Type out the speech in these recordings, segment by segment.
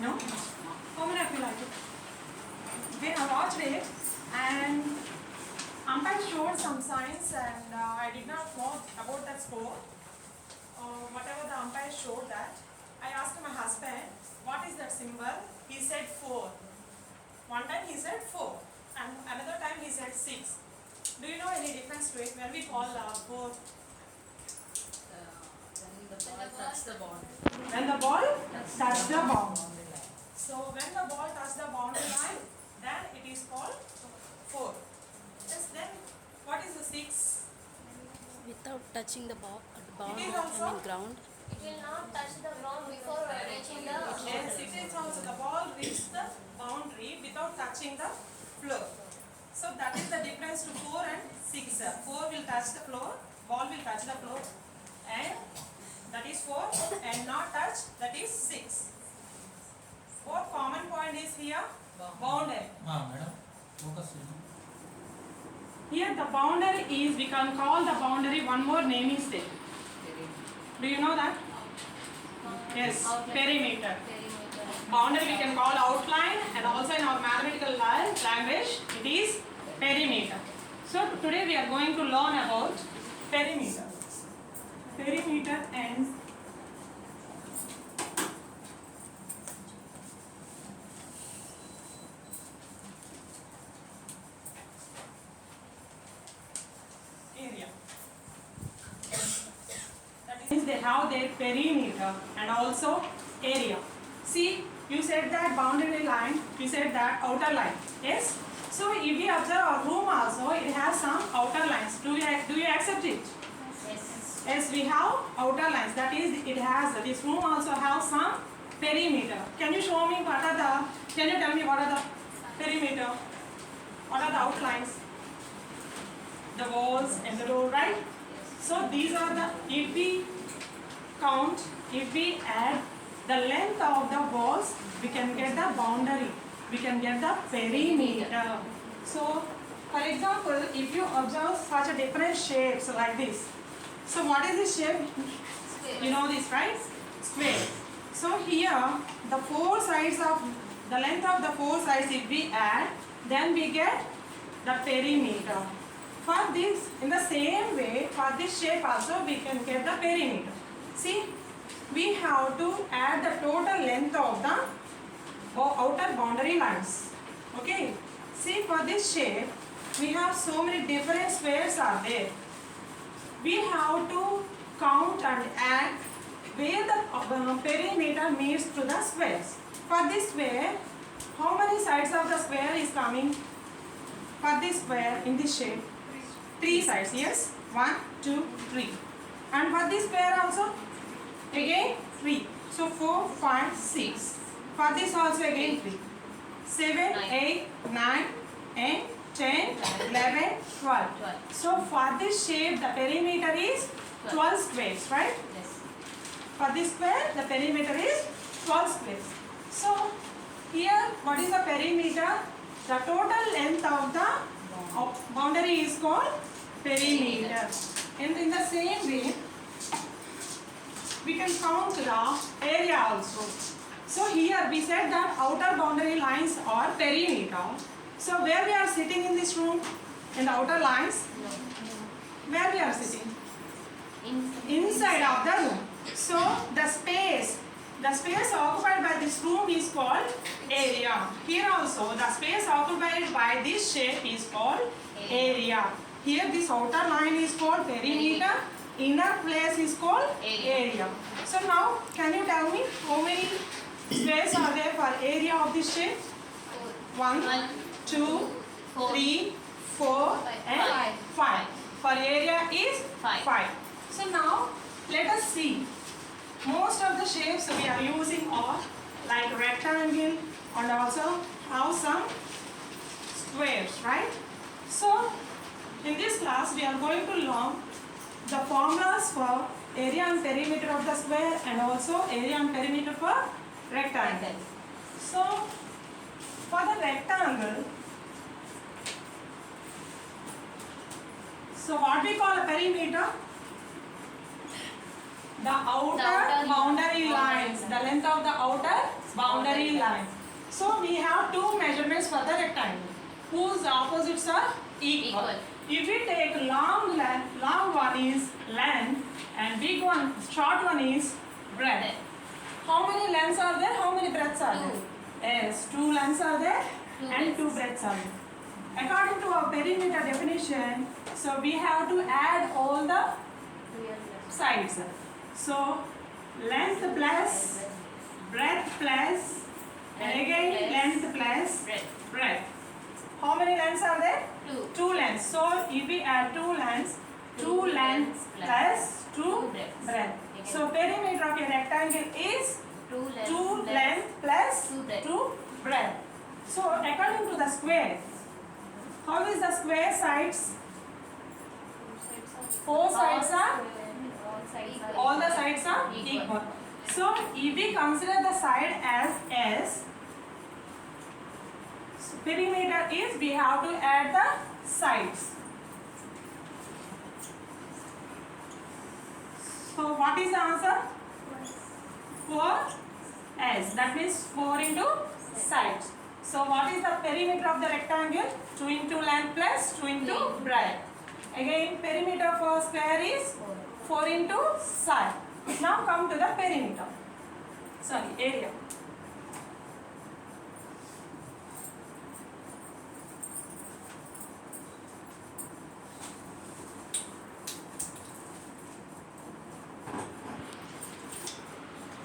No? How many of you like it? Okay, I watched it and umpire showed some signs and I did not know about that score. Whatever the umpire showed that, I asked my husband, what is that symbol? He said 4. One time he said 4 and another time he said 6. Do you know any difference to it when we call 4? When the ball touches the ball. When the ball touches the ball. So when the ball touches the boundary line, then it is called 4. Yes, then what is the 6? Without touching the ball, It is also ground. It will not touch the ground before reaching the. yes, it is also the ball reaches the boundary without touching the floor. So that is the difference to 4 and 6. 4 will touch the floor, ball will touch the floor, and that is 4, and not touch, that is 6. What common point is here? Boundary. Madam, focus. Here the boundary is, we can call the boundary one more name is there. Do you know that? Yes, perimeter. Boundary we can call outline, and also in our mathematical language it is perimeter. So today we are going to learn about perimeter. Perimeter and area. That means they have their perimeter and also area. See, you said that boundary line, you said that outer line. Yes? So if we observe our room also, it has some outer lines. Do you accept it? Yes. Yes, we have outer lines. That is, it has, this room also has some perimeter. Can you show me what are the, can you tell me what are the perimeter? What are the outlines? The walls and the door, right? So these are the, if we count, if we add the length of the walls, we can get the boundary. We can get the perimeter. So, for example, if you observe such a different shapes like this. So what is this shape? You know this, right? Square. So here, the 4 sides of, the length of the 4 sides if we add, then we get the perimeter. For this, in the same way, for this shape also we can get the perimeter. See, we have to add the total length of the outer boundary lines. Okay. See, for this shape, we have so many different squares are there. We have to count and add where the perimeter meets to the squares. For this square, how many sides of the square is coming? For this square in this shape, 3 sides. Yes, 1, 2, 3. And for this square also, again 3. So 4, 5, 6. For this also again 3. 7, 8, 9, and 10, 11, 12. So for this shape, the perimeter is 12 squares, right? Yes. For this square, the perimeter is 12 squares. So here, what is the perimeter? The total length of the boundary is called perimeter. And in the same way, we can count the area also. So here we said that outer boundary lines are perimeter. So where we are sitting in this room? In the outer lines? Where we are sitting? Inside of the room. So the space occupied by this room is called area. Here also the space occupied by this shape is called area. Here this outer line is called perimeter. Inner place is called area. So now can you tell me how many squares are there for area of this shape? 1, 2, 3, 4 and 5. For area is 5. So now let us see. Most of the shapes we are using are like rectangle and also have some squares, right? So in this class we are going to learn the formulas for area and perimeter of the square and also area and perimeter for rectangle. So for the rectangle, so what we call a perimeter? The outer boundary lines, the length of the outer boundary line. So we have two measurements for the rectangle whose opposites are equal. Equal. If we take long one is length and big one, short one is breadth. How many lengths are there? How many breadths are there? Two. Yes, two lengths are there Two and two breadths are there. According to our perimeter definition, so we have to add all the sides. So length plus breadth plus and again Plus length plus breadth. breadth. How many lengths are there? Two. Two lengths. So if we add two lengths, two lengths plus two breadth. So perimeter of a rectangle is two length plus two breadth. two breadth. So according to the square, how is the square sides? Four sides are, all the sides are equal. So if we consider the side as S, so perimeter is we have to add the sides. So what is the answer? 4S. That means 4 into sides. So what is the perimeter of the rectangle? 2 into length plus 2 into breadth. Again perimeter for square is 4 into side. Now come to the perimeter. Sorry, area.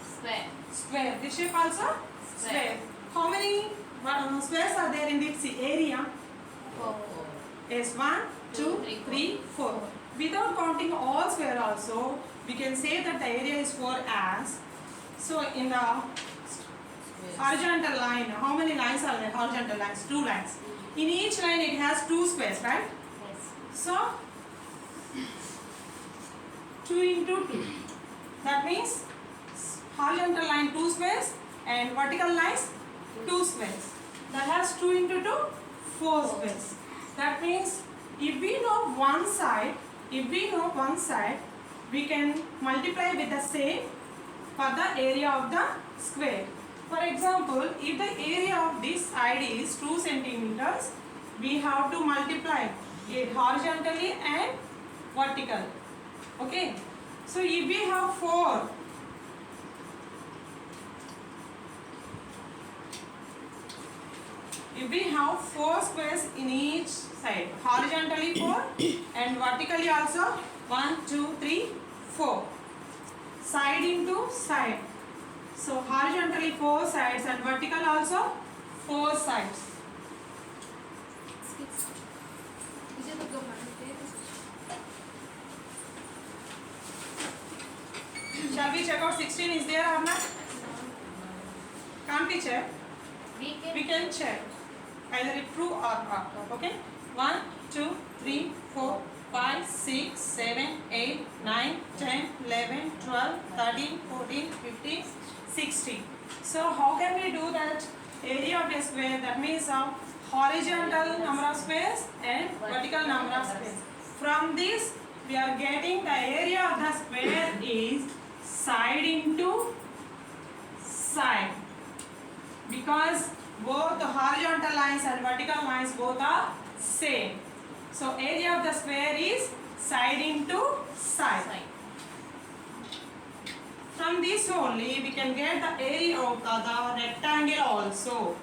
Square. Square. This shape also? Square. How many squares are there in this area? Four. Is 1, 2, 3, 4. Without counting all square also, we can say that the area is 4 as. So in the horizontal line, how many lines are there? Horizontal lines, 2 lines. In each line it has 2 squares, right? Yes. So 2 into 2. That means horizontal line 2 squares and vertical lines 2 squares. That has 2 into 2, 4 squares. That means if we know one side, we can multiply with the same for the area of the square. For example, if the area of this side is 2 centimeters, we have to multiply it horizontally and vertical. Okay. So if we have 4, if we have 4 squares in each side, horizontally 4 and vertically also 1, 2, 3, 4. Side into side. So horizontally 4 sides and vertical also 4 sides. Shall we check out 16 is there or not? Can't we check? We can check either it true or not. Okay. 1, 2, 3, 4, 5, 6, 7, 8, 9, 10, 11, 12, 13, 14, 15, 16. So how can we do that? Area of a square, that means horizontal number of squares and vertical number of squares. From this we are getting the area of the square is side into side, because both the horizontal lines and vertical lines both are same. So area of the square is side into side. From this only we can get the area of the rectangle also.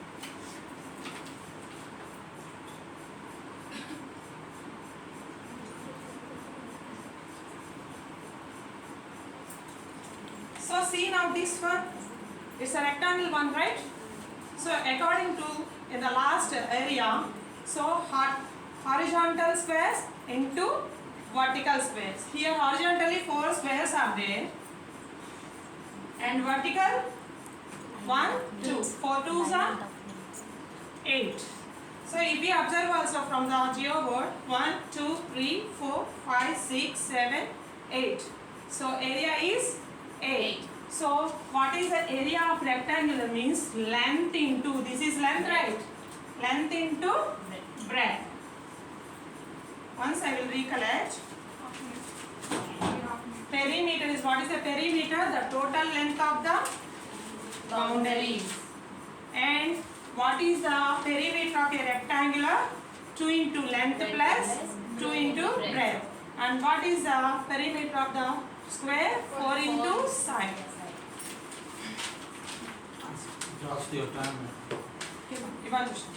So see now this one, it's a rectangle one, right? So according to in the last area, so horizontal squares into vertical squares. Here horizontally 4 squares are there and vertical 1, 2. 4 2s are 8. So if we observe also from the geoboard, 1, 2, 3, 4, 5, 6, 7, 8. So area is 8. So what is the area of rectangular means length into, this is length, right? Length into breadth. Once I will recollect. Perimeter is, what is the perimeter? The total length of the boundaries. And what is the perimeter of a rectangular? 2 into length plus 2 into breadth. And what is the perimeter of the square? 4 into side. Just your time. Evaluation.